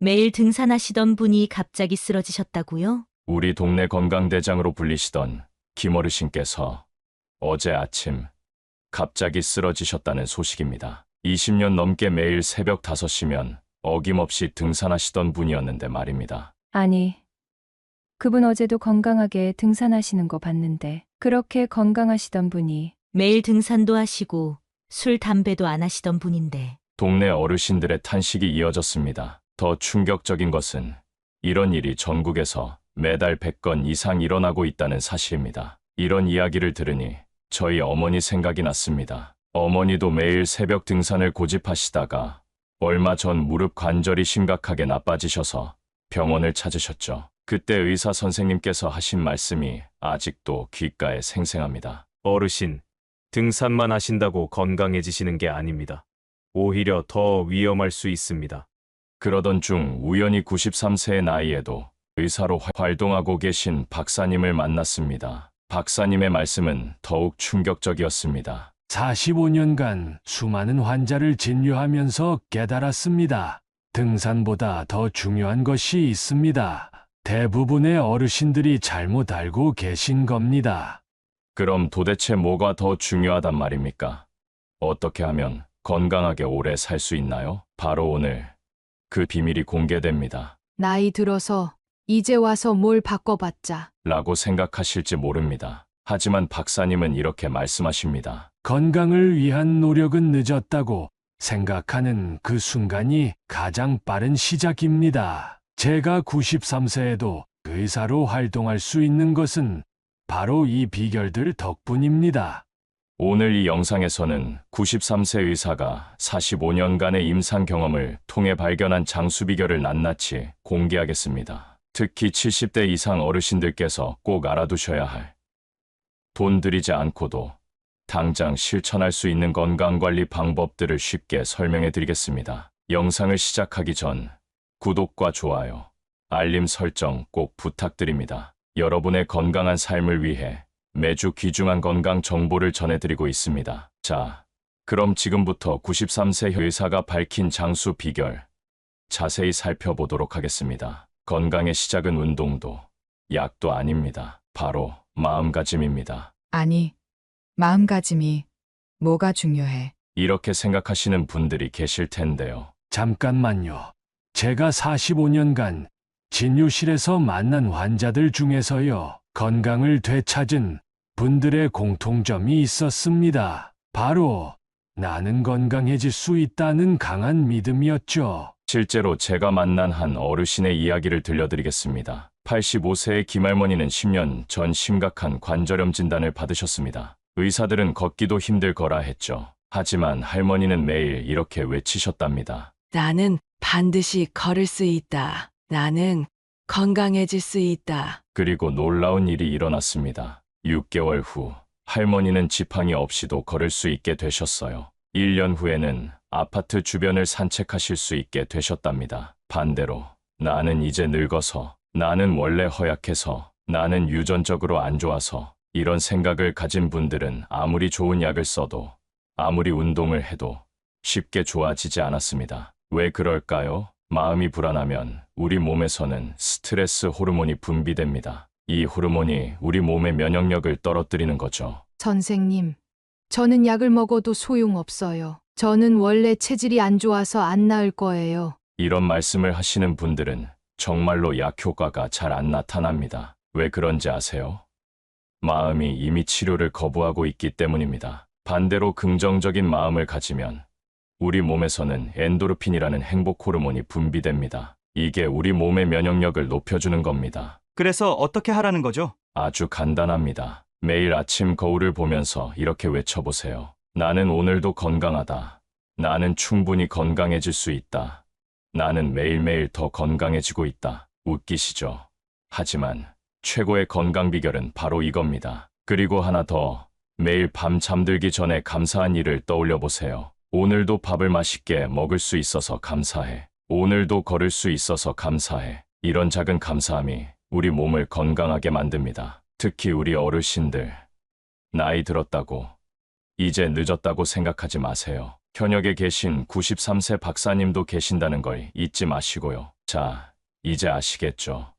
매일 등산하시던 분이 갑자기 쓰러지셨다고요? 우리 동네 건강대장으로 불리시던 김어르신께서 어제 아침 갑자기 쓰러지셨다는 소식입니다. 20년 넘게 매일 새벽 5시면 어김없이 등산하시던 분이었는데 말입니다. 아니, 그분 어제도 건강하게 등산하시는 거 봤는데 그렇게 건강하시던 분이 매일 등산도 하시고 술, 담배도 안 하시던 분인데 동네 어르신들의 탄식이 이어졌습니다. 더 충격적인 것은 이런 일이 전국에서 매달 100건 이상 일어나고 있다는 사실입니다. 이런 이야기를 들으니 저희 어머니 생각이 났습니다. 어머니도 매일 새벽 등산을 고집하시다가 얼마 전 무릎 관절이 심각하게 나빠지셔서 병원을 찾으셨죠. 그때 의사 선생님께서 하신 말씀이 아직도 귓가에 생생합니다. 어르신, 등산만 하신다고 건강해지시는 게 아닙니다. 오히려 더 위험할 수 있습니다. 그러던 중 우연히 93세의 나이에도 의사로 활동하고 계신 박사님을 만났습니다. 박사님의 말씀은 더욱 충격적이었습니다. 45년간 수많은 환자를 진료하면서 깨달았습니다. 등산보다 더 중요한 것이 있습니다. 대부분의 어르신들이 잘못 알고 계신 겁니다. 그럼 도대체 뭐가 더 중요하단 말입니까? 어떻게 하면 건강하게 오래 살 수 있나요? 바로 오늘 그 비밀이 공개됩니다. 나이 들어서 이제 와서 뭘 바꿔봤자. 라고 생각하실지 모릅니다. 하지만 박사님은 이렇게 말씀하십니다. 건강을 위한 노력은 늦었다고 생각하는 그 순간이 가장 빠른 시작입니다. 제가 93세에도 의사로 활동할 수 있는 것은 바로 이 비결들 덕분입니다. 오늘 이 영상에서는 93세 의사가 45년간의 임상 경험을 통해 발견한 장수 비결을 낱낱이 공개하겠습니다. 특히 70대 이상 어르신들께서 꼭 알아두셔야 할 돈 들이지 않고도 당장 실천할 수 있는 건강관리 방법들을 쉽게 설명해 드리겠습니다. 영상을 시작하기 전 구독과 좋아요, 알림 설정 꼭 부탁드립니다. 여러분의 건강한 삶을 위해 매주 귀중한 건강 정보를 전해드리고 있습니다. 자, 그럼 지금부터 93세 의사가 밝힌 장수 비결 자세히 살펴보도록 하겠습니다. 건강의 시작은 운동도 약도 아닙니다. 바로 마음가짐입니다. 아니, 마음가짐이 뭐가 중요해? 이렇게 생각하시는 분들이 계실 텐데요. 잠깐만요. 제가 45년간 진료실에서 만난 환자들 중에서요, 건강을 되찾은 분들의 공통점이 있었습니다. 바로 나는 건강해질 수 있다는 강한 믿음이었죠. 실제로 제가 만난 한 어르신의 이야기를 들려드리겠습니다. 85세의 김할머니는 10년 전 심각한 관절염 진단을 받으셨습니다. 의사들은 걷기도 힘들 거라 했죠. 하지만 할머니는 매일 이렇게 외치셨답니다. 나는 반드시 걸을 수 있다. 나는 건강해질 수 있다. 그리고 놀라운 일이 일어났습니다. 6개월 후 할머니는 지팡이 없이도 걸을 수 있게 되셨어요. 1년 후에는 아파트 주변을 산책하실 수 있게 되셨답니다. 반대로 나는 이제 늙어서, 나는 원래 허약해서, 나는 유전적으로 안 좋아서, 이런 생각을 가진 분들은 아무리 좋은 약을 써도, 아무리 운동을 해도 쉽게 좋아지지 않았습니다. 왜 그럴까요? 마음이 불안하면 우리 몸에서는 스트레스 호르몬이 분비됩니다. 이 호르몬이 우리 몸의 면역력을 떨어뜨리는 거죠. 선생님, 저는 약을 먹어도 소용없어요. 저는 원래 체질이 안 좋아서 안 나을 거예요. 이런 말씀을 하시는 분들은 정말로 약 효과가 잘 안 나타납니다. 왜 그런지 아세요? 마음이 이미 치료를 거부하고 있기 때문입니다. 반대로 긍정적인 마음을 가지면 우리 몸에서는 엔도르핀이라는 행복 호르몬이 분비됩니다. 이게 우리 몸의 면역력을 높여주는 겁니다. 그래서 어떻게 하라는 거죠? 아주 간단합니다. 매일 아침 거울을 보면서 이렇게 외쳐보세요. 나는 오늘도 건강하다. 나는 충분히 건강해질 수 있다. 나는 매일매일 더 건강해지고 있다. 웃기시죠? 하지만 최고의 건강 비결은 바로 이겁니다. 그리고 하나 더, 매일 밤 잠들기 전에 감사한 일을 떠올려 보세요. 오늘도 밥을 맛있게 먹을 수 있어서 감사해. 오늘도 걸을 수 있어서 감사해. 이런 작은 감사함이 우리 몸을 건강하게 만듭니다. 특히 우리 어르신들, 나이 들었다고, 이제 늦었다고 생각하지 마세요. 현역에 계신 93세 박사님도 계신다는 걸 잊지 마시고요. 자, 이제 아시겠죠?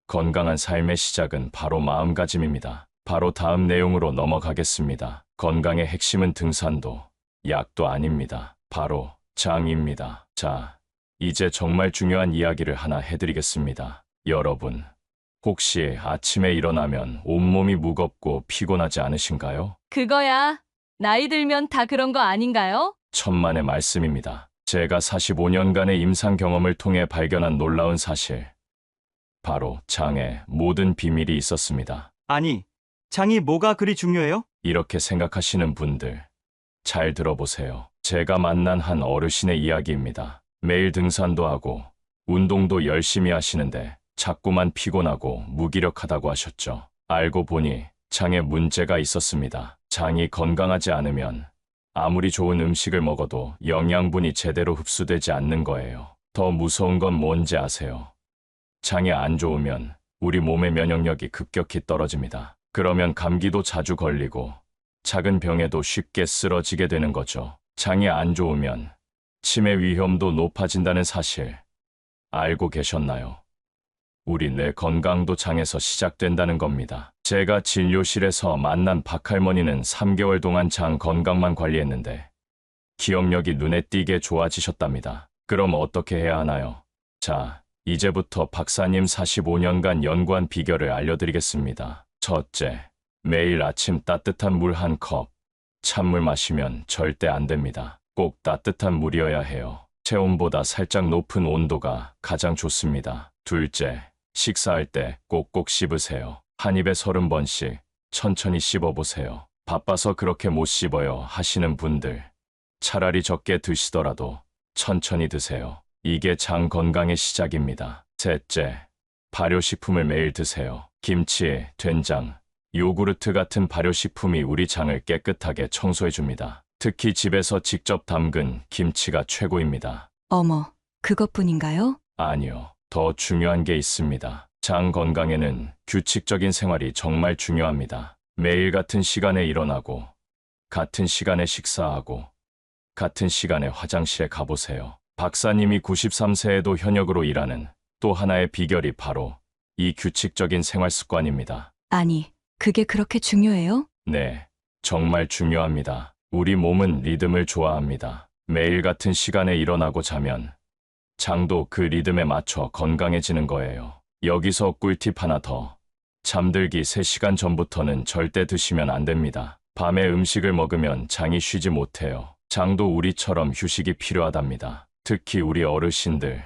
건강한 삶의 시작은 바로 마음가짐입니다. 바로 다음 내용으로 넘어가겠습니다. 건강의 핵심은 등산도, 약도 아닙니다. 바로 장입니다. 자, 이제 정말 중요한 이야기를 하나 해드리겠습니다. 여러분, 혹시 아침에 일어나면 온몸이 무겁고 피곤하지 않으신가요? 그거야. 나이 들면 다 그런 거 아닌가요? 천만의 말씀입니다. 제가 45년간의 임상 경험을 통해 발견한 놀라운 사실. 바로 장에 모든 비밀이 있었습니다. 아니, 장이 뭐가 그리 중요해요? 이렇게 생각하시는 분들, 잘 들어보세요. 제가 만난 한 어르신의 이야기입니다. 매일 등산도 하고 운동도 열심히 하시는데 자꾸만 피곤하고 무기력하다고 하셨죠. 알고 보니 장에 문제가 있었습니다. 장이 건강하지 않으면 아무리 좋은 음식을 먹어도 영양분이 제대로 흡수되지 않는 거예요. 더 무서운 건 뭔지 아세요? 장이 안 좋으면 우리 몸의 면역력이 급격히 떨어집니다. 그러면 감기도 자주 걸리고 작은 병에도 쉽게 쓰러지게 되는 거죠. 장이 안 좋으면 치매 위험도 높아진다는 사실 알고 계셨나요? 우리 뇌 건강도 장에서 시작된다는 겁니다. 제가 진료실에서 만난 박할머니는 3개월 동안 장 건강만 관리했는데 기억력이 눈에 띄게 좋아지셨답니다. 그럼 어떻게 해야 하나요? 자, 이제부터 박사님 45년간 연구한 비결을 알려드리겠습니다. 첫째, 매일 아침 따뜻한 물 1컵. 찬물 마시면 절대 안 됩니다. 꼭 따뜻한 물이어야 해요. 체온보다 살짝 높은 온도가 가장 좋습니다. 둘째, 식사할 때 꼭꼭 씹으세요. 한 입에 30번씩 천천히 씹어보세요. 바빠서 그렇게 못 씹어요 하시는 분들, 차라리 적게 드시더라도 천천히 드세요. 이게 장 건강의 시작입니다. 셋째, 발효식품을 매일 드세요. 김치, 된장, 요구르트 같은 발효식품이 우리 장을 깨끗하게 청소해줍니다. 특히 집에서 직접 담근 김치가 최고입니다. 어머, 그것뿐인가요? 아니요. 더 중요한 게 있습니다. 장 건강에는 규칙적인 생활이 정말 중요합니다. 매일 같은 시간에 일어나고, 같은 시간에 식사하고, 같은 시간에 화장실에 가보세요. 박사님이 93세에도 현역으로 일하는 또 하나의 비결이 바로 이 규칙적인 생활 습관입니다. 아니, 그게 그렇게 중요해요? 네, 정말 중요합니다. 우리 몸은 리듬을 좋아합니다. 매일 같은 시간에 일어나고 자면 장도 그 리듬에 맞춰 건강해지는 거예요. 여기서 꿀팁 하나 더. 잠들기 3시간 전부터는 절대 드시면 안 됩니다. 밤에 음식을 먹으면 장이 쉬지 못해요. 장도 우리처럼 휴식이 필요하답니다. 특히 우리 어르신들,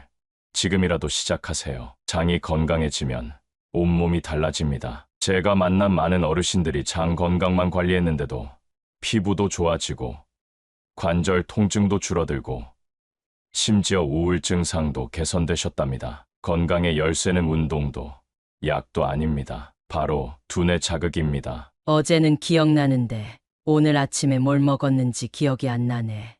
지금이라도 시작하세요. 장이 건강해지면 온몸이 달라집니다. 제가 만난 많은 어르신들이 장 건강만 관리했는데도 피부도 좋아지고 관절 통증도 줄어들고 심지어 우울증 상도 개선되셨답니다. 건강의 열쇠는 운동도 약도 아닙니다. 바로 두뇌 자극입니다. 어제는 기억나는데 오늘 아침에 뭘 먹었는지 기억이 안 나네.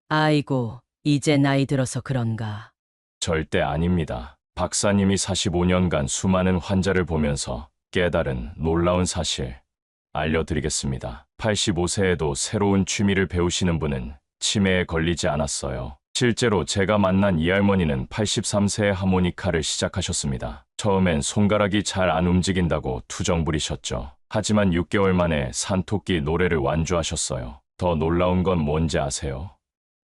아이고, 이제 나이 들어서 그런가. 절대 아닙니다. 박사님이 45년간 수많은 환자를 보면서 깨달은 놀라운 사실 알려드리겠습니다. 85세에도 새로운 취미를 배우시는 분은 치매에 걸리지 않았어요. 실제로 제가 만난 이 할머니는 83세에 하모니카를 시작하셨습니다. 처음엔 손가락이 잘 안 움직인다고 투정 부리셨죠. 하지만 6개월 만에 산토끼 노래를 완주하셨어요. 더 놀라운 건 뭔지 아세요?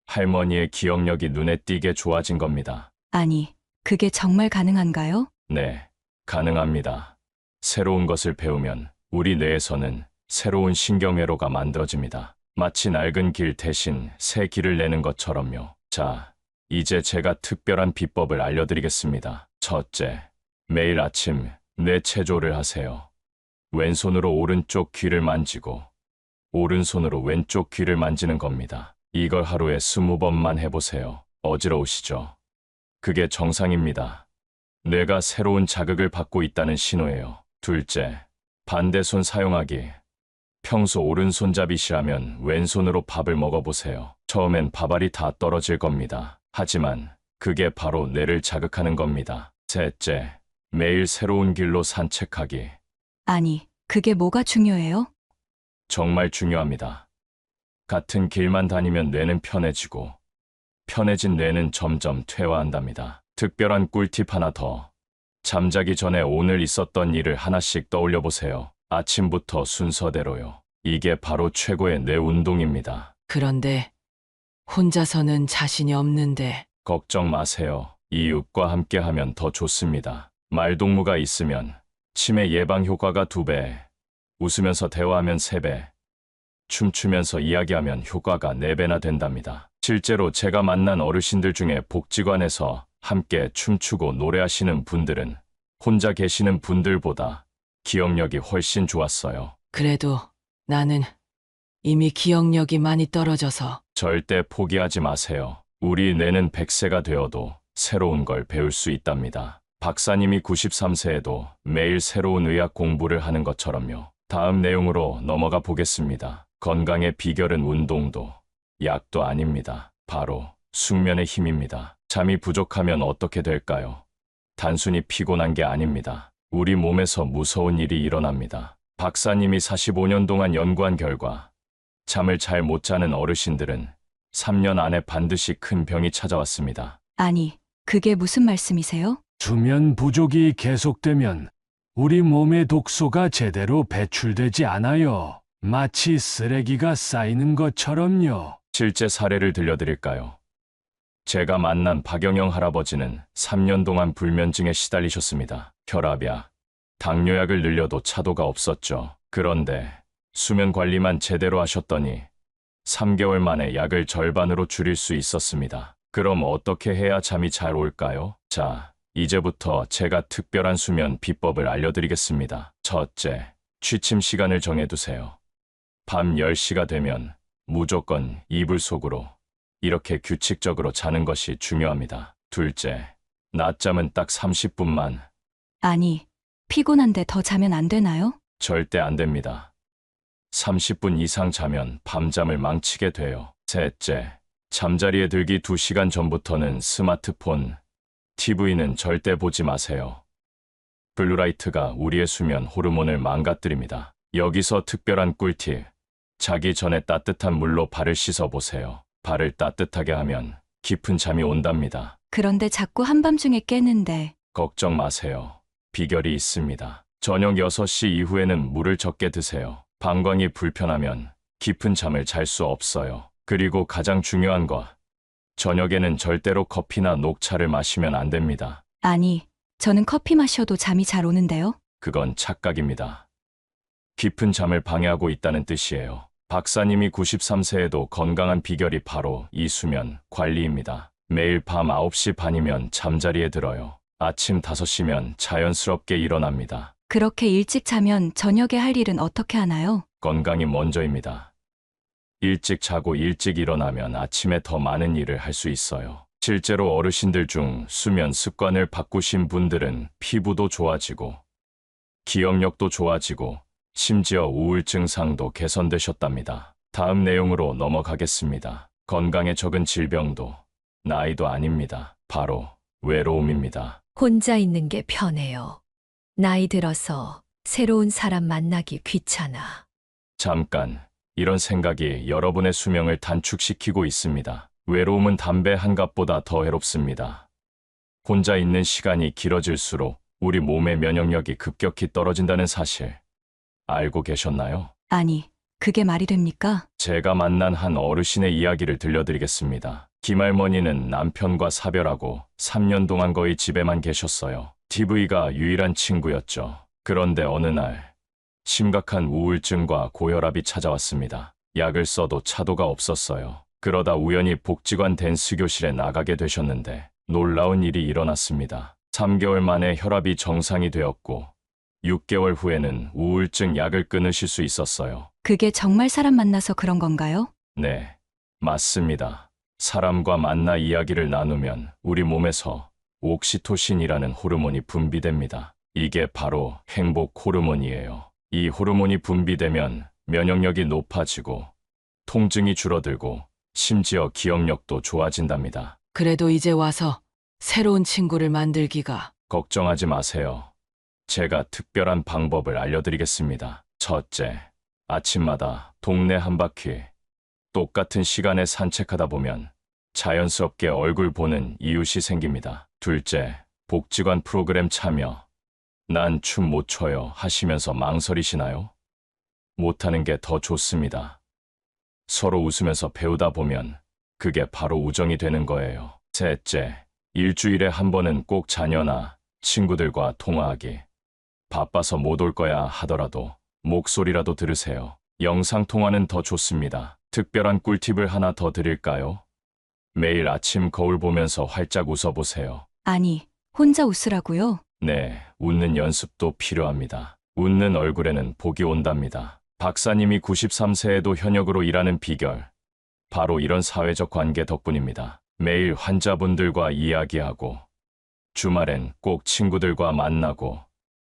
할머니의 기억력이 눈에 띄게 좋아진 겁니다. 아니, 그게 정말 가능한가요? 네, 가능합니다. 새로운 것을 배우면 우리 뇌에서는 새로운 신경회로가 만들어집니다. 마치 낡은 길 대신 새 길을 내는 것처럼요. 자, 이제 제가 특별한 비법을 알려드리겠습니다. 첫째, 매일 아침 뇌 체조를 하세요. 왼손으로 오른쪽 귀를 만지고 오른손으로 왼쪽 귀를 만지는 겁니다. 이걸 하루에 20번만 해보세요. 어지러우시죠? 그게 정상입니다. 뇌가 새로운 자극을 받고 있다는 신호예요. 둘째, 반대손 사용하기. 평소 오른손잡이시라면 왼손으로 밥을 먹어보세요. 처음엔 밥알이 다 떨어질 겁니다. 하지만 그게 바로 뇌를 자극하는 겁니다. 셋째, 매일 새로운 길로 산책하기. 아니, 그게 뭐가 중요해요? 정말 중요합니다. 같은 길만 다니면 뇌는 편해지고 편해진 뇌는 점점 퇴화한답니다. 특별한 꿀팁 하나 더. 잠자기 전에 오늘 있었던 일을 하나씩 떠올려 보세요. 아침부터 순서대로요. 이게 바로 최고의 뇌 운동입니다. 그런데 혼자서는 자신이 없는데 걱정 마세요. 이웃과 함께 하면 더 좋습니다. 말동무가 있으면 치매 예방 효과가 2배, 웃으면서 대화하면 3배, 춤추면서 이야기하면 효과가 4배나 된답니다. 실제로 제가 만난 어르신들 중에 복지관에서 함께 춤추고 노래하시는 분들은 혼자 계시는 분들보다 기억력이 훨씬 좋았어요. 그래도 나는 이미 기억력이 많이 떨어져서 절대 포기하지 마세요. 우리 뇌는 100세가 되어도 새로운 걸 배울 수 있답니다. 박사님이 93세에도 매일 새로운 의학 공부를 하는 것처럼요. 다음 내용으로 넘어가 보겠습니다. 건강의 비결은 운동도 약도 아닙니다. 바로 숙면의 힘입니다. 잠이 부족하면 어떻게 될까요? 단순히 피곤한 게 아닙니다. 우리 몸에서 무서운 일이 일어납니다. 박사님이 45년 동안 연구한 결과 잠을 잘 못 자는 어르신들은 3년 안에 반드시 큰 병이 찾아왔습니다. 아니, 그게 무슨 말씀이세요? 수면 부족이 계속되면 우리 몸의 독소가 제대로 배출되지 않아요. 마치 쓰레기가 쌓이는 것처럼요. 실제 사례를 들려드릴까요? 제가 만난 박영영 할아버지는 3년 동안 불면증에 시달리셨습니다. 혈압약, 당뇨약을 늘려도 차도가 없었죠. 그런데 수면 관리만 제대로 하셨더니 3개월 만에 약을 절반으로 줄일 수 있었습니다. 그럼 어떻게 해야 잠이 잘 올까요? 자, 이제부터 제가 특별한 수면 비법을 알려드리겠습니다. 첫째, 취침 시간을 정해두세요. 밤 10시가 되면 무조건 이불 속으로 이렇게 규칙적으로 자는 것이 중요합니다. 둘째, 낮잠은 딱 30분만. 아니, 피곤한데 더 자면 안 되나요? 절대 안 됩니다. 30분 이상 자면 밤잠을 망치게 돼요. 셋째, 잠자리에 들기 2시간 전부터는 스마트폰, TV는 절대 보지 마세요. 블루라이트가 우리의 수면 호르몬을 망가뜨립니다. 여기서 특별한 꿀팁. 자기 전에 따뜻한 물로 발을 씻어 보세요. 발을 따뜻하게 하면 깊은 잠이 온답니다. 그런데 자꾸 한밤중에 깨는데. 걱정 마세요. 비결이 있습니다. 저녁 6시 이후에는 물을 적게 드세요. 방광이 불편하면 깊은 잠을 잘 수 없어요. 그리고 가장 중요한 것. 저녁에는 절대로 커피나 녹차를 마시면 안 됩니다. 아니, 저는 커피 마셔도 잠이 잘 오는데요? 그건 착각입니다. 깊은 잠을 방해하고 있다는 뜻이에요. 박사님이 93세에도 건강한 비결이 바로 이 수면 관리입니다. 매일 밤 9시 반이면 잠자리에 들어요. 아침 5시면 자연스럽게 일어납니다. 그렇게 일찍 자면 저녁에 할 일은 어떻게 하나요? 건강이 먼저입니다. 일찍 자고 일찍 일어나면 아침에 더 많은 일을 할 수 있어요. 실제로 어르신들 중 수면 습관을 바꾸신 분들은 피부도 좋아지고 기억력도 좋아지고 심지어 우울증 상도 개선되셨답니다. 다음 내용으로 넘어가겠습니다. 건강에 적은 질병도 나이도 아닙니다. 바로 외로움입니다. 혼자 있는 게 편해요. 나이 들어서 새로운 사람 만나기 귀찮아. 잠깐, 이런 생각이 여러분의 수명을 단축시키고 있습니다. 외로움은 담배 한 갑보다 더 해롭습니다. 혼자 있는 시간이 길어질수록 우리 몸의 면역력이 급격히 떨어진다는 사실 알고 계셨나요? 아니, 그게 말이 됩니까? 제가 만난 한 어르신의 이야기를 들려드리겠습니다. 김할머니는 남편과 사별하고 3년 동안 거의 집에만 계셨어요. TV가 유일한 친구였죠. 그런데 어느 날 심각한 우울증과 고혈압이 찾아왔습니다. 약을 써도 차도가 없었어요. 그러다 우연히 복지관 댄스 교실에 나가게 되셨는데 놀라운 일이 일어났습니다. 3개월 만에 혈압이 정상이 되었고 6개월 후에는 우울증 약을 끊으실 수 있었어요. 그게 정말 사람 만나서 그런 건가요? 네, 맞습니다. 사람과 만나 이야기를 나누면 우리 몸에서 옥시토신이라는 호르몬이 분비됩니다. 이게 바로 행복 호르몬이에요. 이 호르몬이 분비되면 면역력이 높아지고 통증이 줄어들고 심지어 기억력도 좋아진답니다. 그래도 이제 와서 새로운 친구를 만들기가. 걱정하지 마세요. 제가 특별한 방법을 알려드리겠습니다. 첫째, 아침마다 동네 한 바퀴 똑같은 시간에 산책하다 보면 자연스럽게 얼굴 보는 이웃이 생깁니다. 둘째, 복지관 프로그램 참여. 난 춤 못 춰요 하시면서 망설이시나요? 못하는 게 더 좋습니다. 서로 웃으면서 배우다 보면 그게 바로 우정이 되는 거예요. 셋째, 일주일에 한 번은 꼭 자녀나 친구들과 통화하기. 바빠서 못 올 거야 하더라도 목소리라도 들으세요. 영상통화는 더 좋습니다. 특별한 꿀팁을 하나 더 드릴까요? 매일 아침 거울 보면서 활짝 웃어보세요. 아니, 혼자 웃으라고요? 네, 웃는 연습도 필요합니다. 웃는 얼굴에는 복이 온답니다. 박사님이 93세에도 현역으로 일하는 비결. 바로 이런 사회적 관계 덕분입니다. 매일 환자분들과 이야기하고, 주말엔 꼭 친구들과 만나고,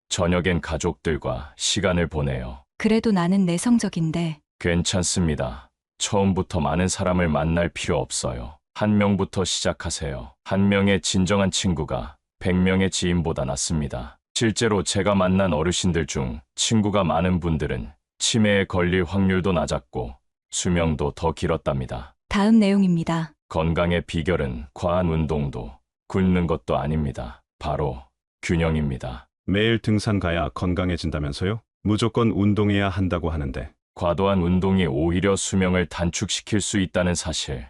저녁엔 가족들과 시간을 보내요. 그래도 나는 내성적인데. 괜찮습니다. 처음부터 많은 사람을 만날 필요 없어요. 한 명부터 시작하세요. 한 명의 진정한 친구가 100명의 지인보다 낫습니다. 실제로 제가 만난 어르신들 중 친구가 많은 분들은 치매에 걸릴 확률도 낮았고 수명도 더 길었답니다. 다음 내용입니다. 건강의 비결은 과한 운동도 굶는 것도 아닙니다. 바로 균형입니다. 매일 등산 가야 건강해진다면서요? 무조건 운동해야 한다고 하는데. 과도한 운동이 오히려 수명을 단축시킬 수 있다는 사실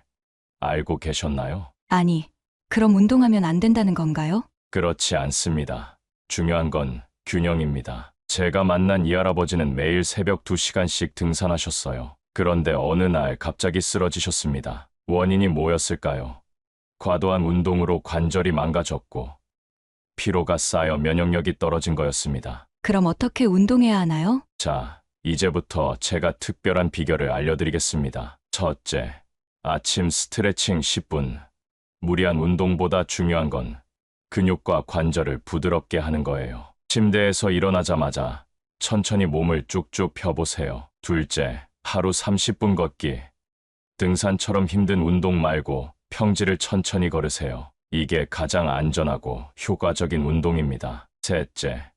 알고 계셨나요? 아니, 그럼 운동하면 안 된다는 건가요? 그렇지 않습니다. 중요한 건 균형입니다. 제가 만난 이 할아버지는 매일 새벽 2시간씩 등산하셨어요. 그런데 어느 날 갑자기 쓰러지셨습니다. 원인이 뭐였을까요? 과도한 운동으로 관절이 망가졌고 피로가 쌓여 면역력이 떨어진 거였습니다. 그럼 어떻게 운동해야 하나요? 자, 이제부터 제가 특별한 비결을 알려드리겠습니다. 첫째, 아침 스트레칭 10분. 무리한 운동보다 중요한 건 근육과 관절을 부드럽게 하는 거예요. 침대에서 일어나자마자 천천히 몸을 쭉쭉 펴보세요. 둘째, 하루 30분 걷기. 등산처럼 힘든 운동 말고 평지를 천천히 걸으세요. 이게 가장 안전하고 효과적인 운동입니다. 셋째,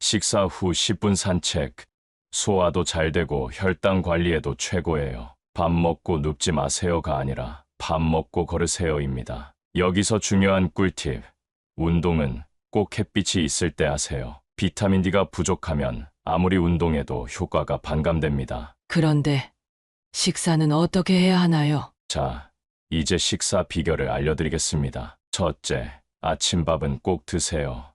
식사 후 10분 산책. 소화도 잘 되고 혈당 관리에도 최고예요. 밥 먹고 눕지 마세요가 아니라 밥 먹고 걸으세요입니다. 여기서 중요한 꿀팁. 운동은 꼭 햇빛이 있을 때 하세요. 비타민 D가 부족하면 아무리 운동해도 효과가 반감됩니다. 그런데 식사는 어떻게 해야 하나요? 자, 이제 식사 비결을 알려드리겠습니다. 첫째, 아침밥은 꼭 드세요.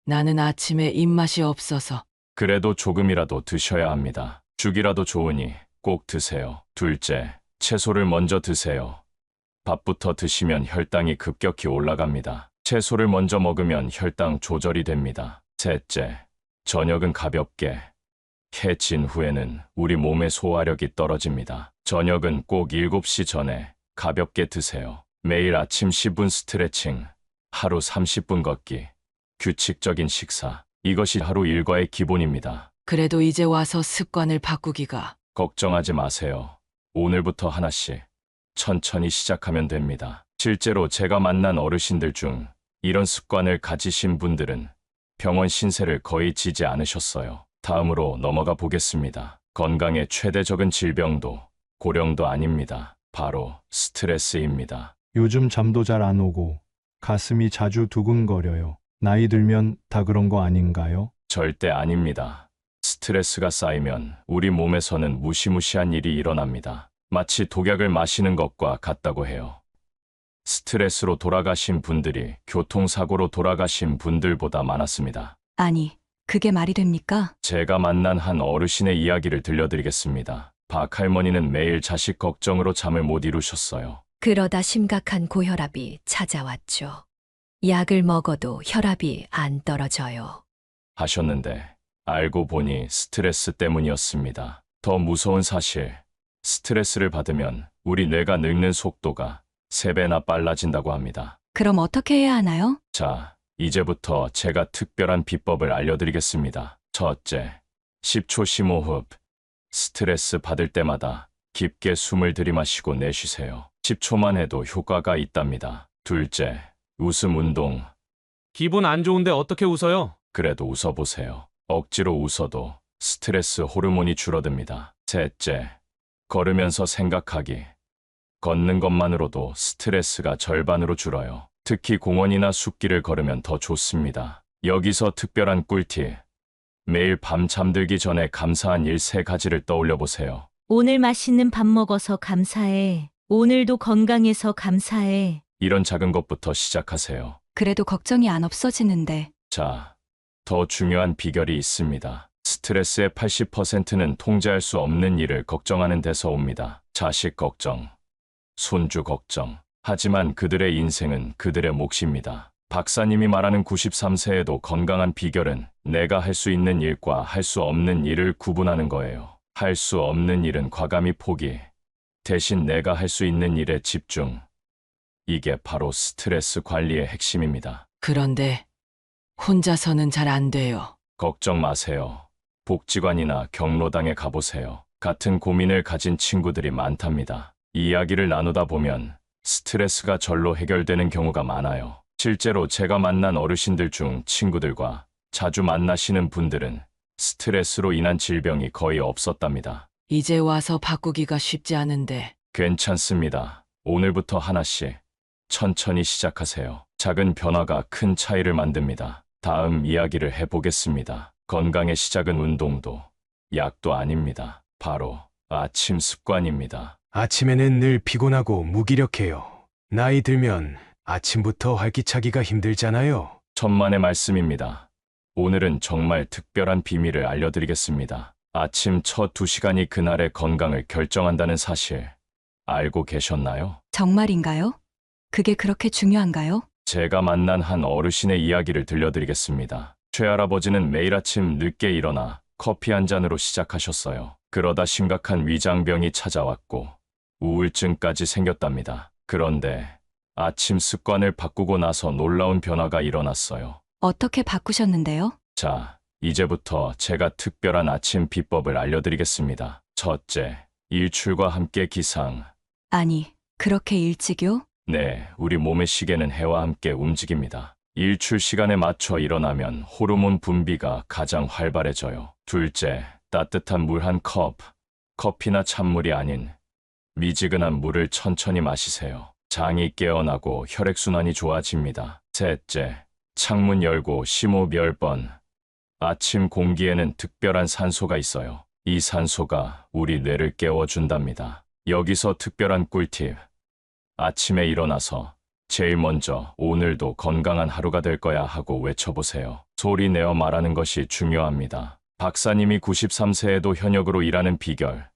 나는 아침에 입맛이 없어서. 그래도 조금이라도 드셔야 합니다. 죽이라도 좋으니 꼭 드세요. 둘째, 채소를 먼저 드세요. 밥부터 드시면 혈당이 급격히 올라갑니다. 채소를 먼저 먹으면 혈당 조절이 됩니다. 셋째, 저녁은 가볍게. 해 진 후에는 우리 몸의 소화력이 떨어집니다. 저녁은 꼭 7시 전에 가볍게 드세요. 매일 아침 10분 스트레칭, 하루 30분 걷기, 규칙적인 식사. 이것이 하루 일과의 기본입니다. 그래도 이제 와서 습관을 바꾸기가. 걱정하지 마세요. 오늘부터 하나씩 천천히 시작하면 됩니다. 실제로 제가 만난 어르신들 중 이런 습관을 가지신 분들은 병원 신세를 거의 지지 않으셨어요. 다음으로 넘어가 보겠습니다. 건강의 최대적인 질병도 고령도 아닙니다. 바로 스트레스입니다. 요즘 잠도 잘 안 오고 가슴이 자주 두근거려요. 나이 들면 다 그런 거 아닌가요? 절대 아닙니다. 스트레스가 쌓이면 우리 몸에서는 무시무시한 일이 일어납니다. 마치 독약을 마시는 것과 같다고 해요. 스트레스로 돌아가신 분들이 교통사고로 돌아가신 분들보다 많았습니다. 아니, 그게 말이 됩니까? 제가 만난 한 어르신의 이야기를 들려드리겠습니다. 박 할머니는 매일 자식 걱정으로 잠을 못 이루셨어요. 그러다 심각한 고혈압이 찾아왔죠. 약을 먹어도 혈압이 안 떨어져요. 하셨는데 알고 보니 스트레스 때문이었습니다. 더 무서운 사실, 스트레스를 받으면 우리 뇌가 늙는 속도가 3배나 빨라진다고 합니다. 그럼 어떻게 해야 하나요? 자, 이제부터 제가 특별한 비법을 알려드리겠습니다. 첫째, 10초 심호흡. 스트레스 받을 때마다 깊게 숨을 들이마시고 내쉬세요. 10초만 해도 효과가 있답니다. 둘째, 웃음 운동. 기분 안 좋은데 어떻게 웃어요? 그래도 웃어보세요. 억지로 웃어도 스트레스 호르몬이 줄어듭니다. 셋째, 걸으면서 생각하기. 걷는 것만으로도 스트레스가 절반으로 줄어요. 특히 공원이나 숲길을 걸으면 더 좋습니다. 여기서 특별한 꿀팁. 매일 밤 잠들기 전에 감사한 일 3가지를 떠올려 보세요. 오늘 맛있는 밥 먹어서 감사해. 오늘도 건강해서 감사해. 이런 작은 것부터 시작하세요. 그래도 걱정이 안 없어지는데. 자, 더 중요한 비결이 있습니다. 스트레스의 80%는 통제할 수 없는 일을 걱정하는 데서 옵니다. 자식 걱정, 손주 걱정. 하지만 그들의 인생은 그들의 몫입니다. 박사님이 말하는 93세에도 건강한 비결은 내가 할 수 있는 일과 할 수 없는 일을 구분하는 거예요. 할 수 없는 일은 과감히 포기. 대신 내가 할 수 있는 일에 집중. 이게 바로 스트레스 관리의 핵심입니다. 그런데 혼자서는 잘 안 돼요. 걱정 마세요. 복지관이나 경로당에 가보세요. 같은 고민을 가진 친구들이 많답니다. 이야기를 나누다 보면 스트레스가 절로 해결되는 경우가 많아요. 실제로 제가 만난 어르신들 중 친구들과 자주 만나시는 분들은 스트레스로 인한 질병이 거의 없었답니다. 이제 와서 바꾸기가 쉽지 않은데. 괜찮습니다. 오늘부터 하나씩 천천히 시작하세요. 작은 변화가 큰 차이를 만듭니다. 다음 이야기를 해보겠습니다. 건강의 시작은 운동도 약도 아닙니다. 바로 아침 습관입니다. 아침에는 늘 피곤하고 무기력해요. 나이 들면 아침부터 활기차기가 힘들잖아요. 천만의 말씀입니다. 오늘은 정말 특별한 비밀을 알려드리겠습니다. 아침 첫 2시간이 그날의 건강을 결정한다는 사실 알고 계셨나요? 정말인가요? 그게 그렇게 중요한가요? 제가 만난 한 어르신의 이야기를 들려드리겠습니다. 최할아버지는 매일 아침 늦게 일어나 커피 한 잔으로 시작하셨어요. 그러다 심각한 위장병이 찾아왔고 우울증까지 생겼답니다. 그런데 아침 습관을 바꾸고 나서 놀라운 변화가 일어났어요. 어떻게 바꾸셨는데요? 자, 이제부터 제가 특별한 아침 비법을 알려드리겠습니다. 첫째, 일출과 함께 기상. 아니, 그렇게 일찍요? 네, 우리 몸의 시계는 해와 함께 움직입니다. 일출 시간에 맞춰 일어나면 호르몬 분비가 가장 활발해져요. 둘째, 따뜻한 물 1컵. 커피나 찬물이 아닌 미지근한 물을 천천히 마시세요. 장이 깨어나고 혈액순환이 좋아집니다. 셋째, 창문 열고 심호흡 10번. 아침 공기에는 특별한 산소가 있어요. 이 산소가 우리 뇌를 깨워준답니다. 여기서 특별한 꿀팁. 아침에 일어나서 제일 먼저 오늘도 건강한 하루가 될 거야 하고 외쳐보세요. 소리 내어 말하는 것이 중요합니다. 박사님이 93세에도 현역으로 일하는 비결.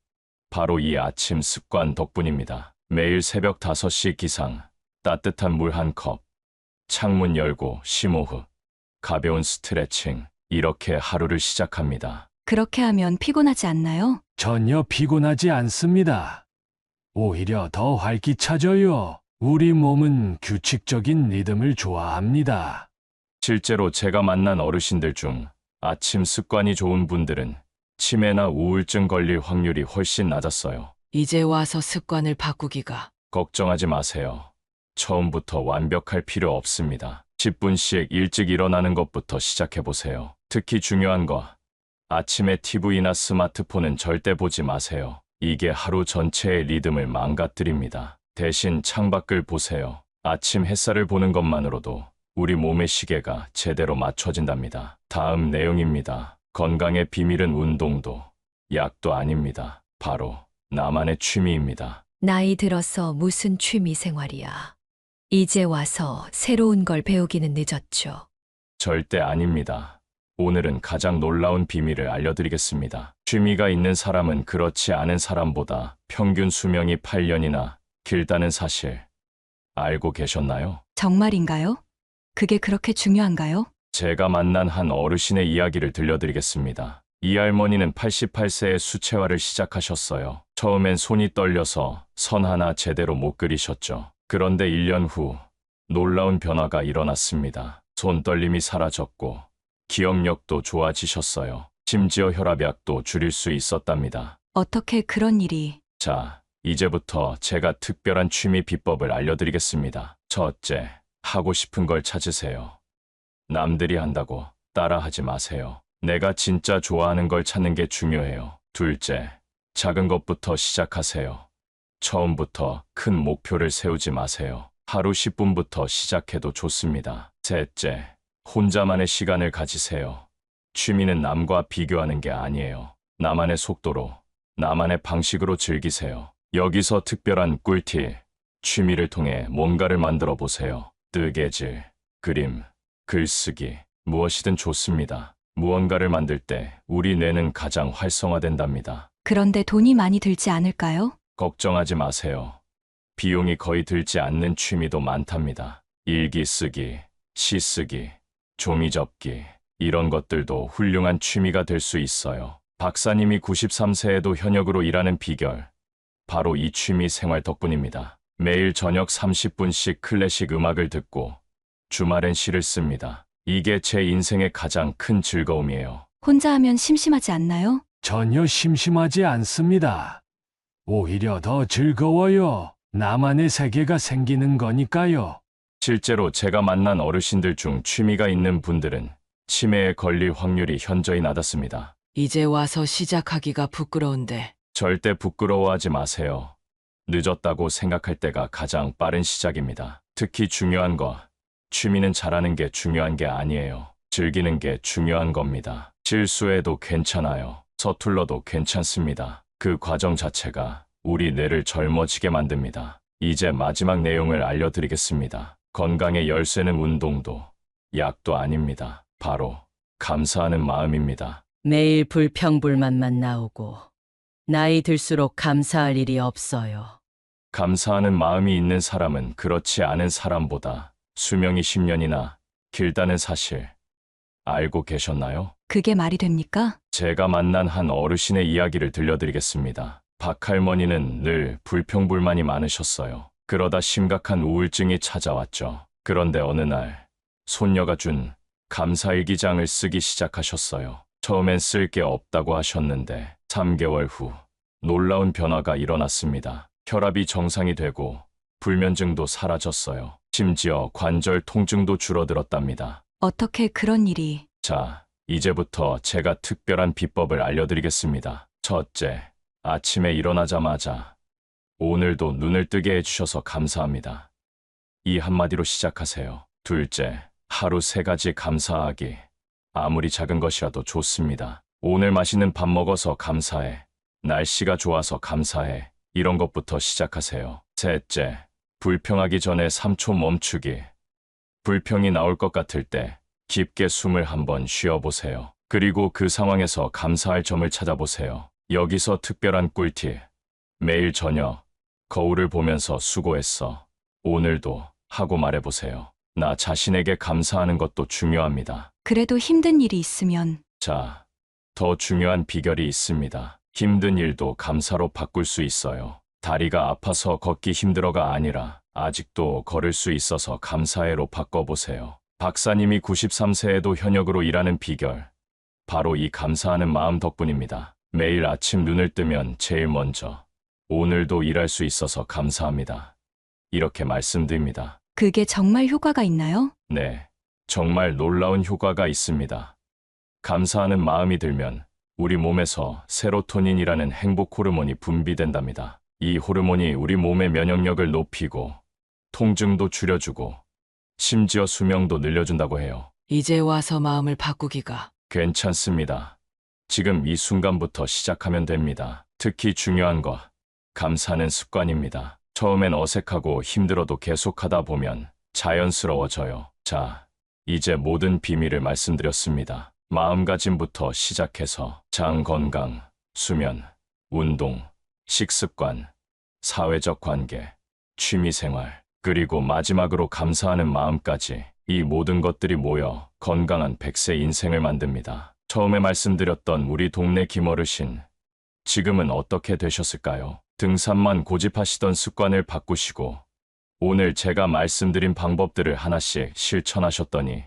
바로 이 아침 습관 덕분입니다. 매일 새벽 5시 기상, 따뜻한 물 1컵, 창문 열고 심호흡, 가벼운 스트레칭, 이렇게 하루를 시작합니다. 그렇게 하면 피곤하지 않나요? 전혀 피곤하지 않습니다. 오히려 더 활기차져요. 우리 몸은 규칙적인 리듬을 좋아합니다. 실제로 제가 만난 어르신들 중 아침 습관이 좋은 분들은 치매나 우울증 걸릴 확률이 훨씬 낮았어요. 이제 와서 습관을 바꾸기가. 걱정하지 마세요. 처음부터 완벽할 필요 없습니다. 10분씩 일찍 일어나는 것부터 시작해보세요. 특히 중요한 거, 아침에 TV나 스마트폰은 절대 보지 마세요. 이게 하루 전체의 리듬을 망가뜨립니다. 대신 창밖을 보세요. 아침 햇살을 보는 것만으로도 우리 몸의 시계가 제대로 맞춰진답니다. 다음 내용입니다. 건강의 비밀은 운동도 약도 아닙니다. 바로 나만의 취미입니다. 나이 들어서 무슨 취미 생활이야. 이제 와서 새로운 걸 배우기는 늦었죠. 절대 아닙니다. 오늘은 가장 놀라운 비밀을 알려드리겠습니다. 취미가 있는 사람은 그렇지 않은 사람보다 평균 수명이 8년이나 길다는 사실 알고 계셨나요? 정말인가요? 그게 그렇게 중요한가요? 제가 만난 한 어르신의 이야기를 들려드리겠습니다. 이 할머니는 88세에 수채화를 시작하셨어요. 처음엔 손이 떨려서 선 하나 제대로 못 그리셨죠. 그런데 1년 후 놀라운 변화가 일어났습니다. 손떨림이 사라졌고 기억력도 좋아지셨어요. 심지어 혈압약도 줄일 수 있었답니다. 어떻게 그런 일이... 자, 이제부터 제가 특별한 취미 비법을 알려드리겠습니다. 첫째, 하고 싶은 걸 찾으세요. 남들이 한다고 따라하지 마세요. 내가 진짜 좋아하는 걸 찾는 게 중요해요. 둘째, 작은 것부터 시작하세요. 처음부터 큰 목표를 세우지 마세요. 하루 10분부터 시작해도 좋습니다. 셋째, 혼자만의 시간을 가지세요. 취미는 남과 비교하는 게 아니에요. 나만의 속도로, 나만의 방식으로 즐기세요. 여기서 특별한 꿀팁, 취미를 통해 뭔가를 만들어 보세요. 뜨개질, 그림, 글쓰기, 무엇이든 좋습니다. 무언가를 만들 때 우리 뇌는 가장 활성화된답니다. 그런데 돈이 많이 들지 않을까요? 걱정하지 마세요. 비용이 거의 들지 않는 취미도 많답니다. 일기 쓰기, 시 쓰기, 종이 접기, 이런 것들도 훌륭한 취미가 될 수 있어요. 박사님이 93세에도 현역으로 일하는 비결, 바로 이 취미 생활 덕분입니다. 매일 저녁 30분씩 클래식 음악을 듣고 주말엔 시를 씁니다. 이게 제 인생의 가장 큰 즐거움이에요. 혼자 하면 심심하지 않나요? 전혀 심심하지 않습니다. 오히려 더 즐거워요. 나만의 세계가 생기는 거니까요. 실제로 제가 만난 어르신들 중 취미가 있는 분들은 치매에 걸릴 확률이 현저히 낮았습니다. 이제 와서 시작하기가 부끄러운데. 절대 부끄러워하지 마세요. 늦었다고 생각할 때가 가장 빠른 시작입니다. 특히 중요한 거, 취미는 잘하는 게 중요한 게 아니에요. 즐기는 게 중요한 겁니다. 실수해도 괜찮아요. 서툴러도 괜찮습니다. 그 과정 자체가 우리 뇌를 젊어지게 만듭니다. 이제 마지막 내용을 알려드리겠습니다. 건강의 열쇠는 운동도 약도 아닙니다. 바로 감사하는 마음입니다. 매일 불평불만만 나오고 나이 들수록 감사할 일이 없어요. 감사하는 마음이 있는 사람은 그렇지 않은 사람보다 수명이 10년이나 길다는 사실 알고 계셨나요? 그게 말이 됩니까? 제가 만난 한 어르신의 이야기를 들려드리겠습니다. 박할머니는 늘 불평불만이 많으셨어요. 그러다 심각한 우울증이 찾아왔죠. 그런데 어느 날 손녀가 준 감사일기장을 쓰기 시작하셨어요. 처음엔 쓸 게 없다고 하셨는데 3개월 후 놀라운 변화가 일어났습니다. 혈압이 정상이 되고 불면증도 사라졌어요. 심지어 관절 통증도 줄어들었답니다. 어떻게 그런 일이... 자, 이제부터 제가 특별한 비법을 알려드리겠습니다. 첫째, 아침에 일어나자마자 오늘도 눈을 뜨게 해주셔서 감사합니다. 이 한마디로 시작하세요. 둘째, 하루 3가지 감사하기. 아무리 작은 것이라도 좋습니다. 오늘 맛있는 밥 먹어서 감사해. 날씨가 좋아서 감사해. 이런 것부터 시작하세요. 셋째, 불평하기 전에 3초 멈추기. 불평이 나올 것 같을 때 깊게 숨을 한번 쉬어보세요. 그리고 그 상황에서 감사할 점을 찾아보세요. 여기서 특별한 꿀팁. 매일 저녁 거울을 보면서 수고했어. 오늘도 하고 말해보세요. 나 자신에게 감사하는 것도 중요합니다. 그래도 힘든 일이 있으면... 자, 더 중요한 비결이 있습니다. 힘든 일도 감사로 바꿀 수 있어요. 다리가 아파서 걷기 힘들어가 아니라 아직도 걸을 수 있어서 감사해로 바꿔보세요. 박사님이 93세에도 현역으로 일하는 비결. 바로 이 감사하는 마음 덕분입니다. 매일 아침 눈을 뜨면 제일 먼저 오늘도 일할 수 있어서 감사합니다. 이렇게 말씀드립니다. 그게 정말 효과가 있나요? 네, 정말 놀라운 효과가 있습니다. 감사하는 마음이 들면 우리 몸에서 세로토닌이라는 행복 호르몬이 분비된답니다. 이 호르몬이 우리 몸의 면역력을 높이고 통증도 줄여주고 심지어 수명도 늘려준다고 해요. 이제 와서 마음을 바꾸기가... 괜찮습니다. 지금 이 순간부터 시작하면 됩니다. 특히 중요한 거, 감사는 습관입니다. 처음엔 어색하고 힘들어도 계속하다 보면 자연스러워져요. 자, 이제 모든 비밀을 말씀드렸습니다. 마음가짐부터 시작해서 장 건강, 수면, 운동, 식습관, 사회적 관계, 취미생활, 그리고 마지막으로 감사하는 마음까지 이 모든 것들이 모여 건강한 100세 인생을 만듭니다. 처음에 말씀드렸던 우리 동네 김어르신, 지금은 어떻게 되셨을까요? 등산만 고집하시던 습관을 바꾸시고 오늘 제가 말씀드린 방법들을 하나씩 실천하셨더니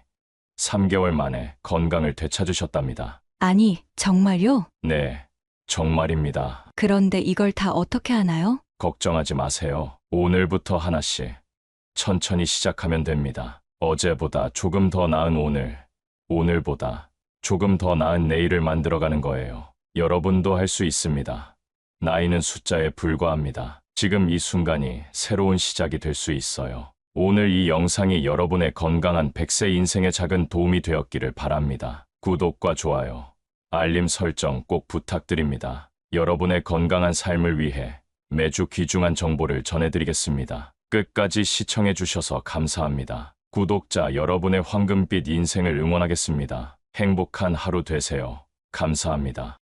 3개월 만에 건강을 되찾으셨답니다. 아니, 정말요? 네, 정말입니다. 그런데 이걸 다 어떻게 하나요? 걱정하지 마세요. 오늘부터 하나씩 천천히 시작하면 됩니다. 어제보다 조금 더 나은 오늘, 오늘보다 조금 더 나은 내일을 만들어가는 거예요. 여러분도 할 수 있습니다. 나이는 숫자에 불과합니다. 지금 이 순간이 새로운 시작이 될 수 있어요. 오늘 이 영상이 여러분의 건강한 100세 인생에 작은 도움이 되었기를 바랍니다. 구독과 좋아요, 알림 설정 꼭 부탁드립니다. 여러분의 건강한 삶을 위해 매주 귀중한 정보를 전해드리겠습니다. 끝까지 시청해 주셔서 감사합니다. 구독자 여러분의 황금빛 인생을 응원하겠습니다. 행복한 하루 되세요. 감사합니다.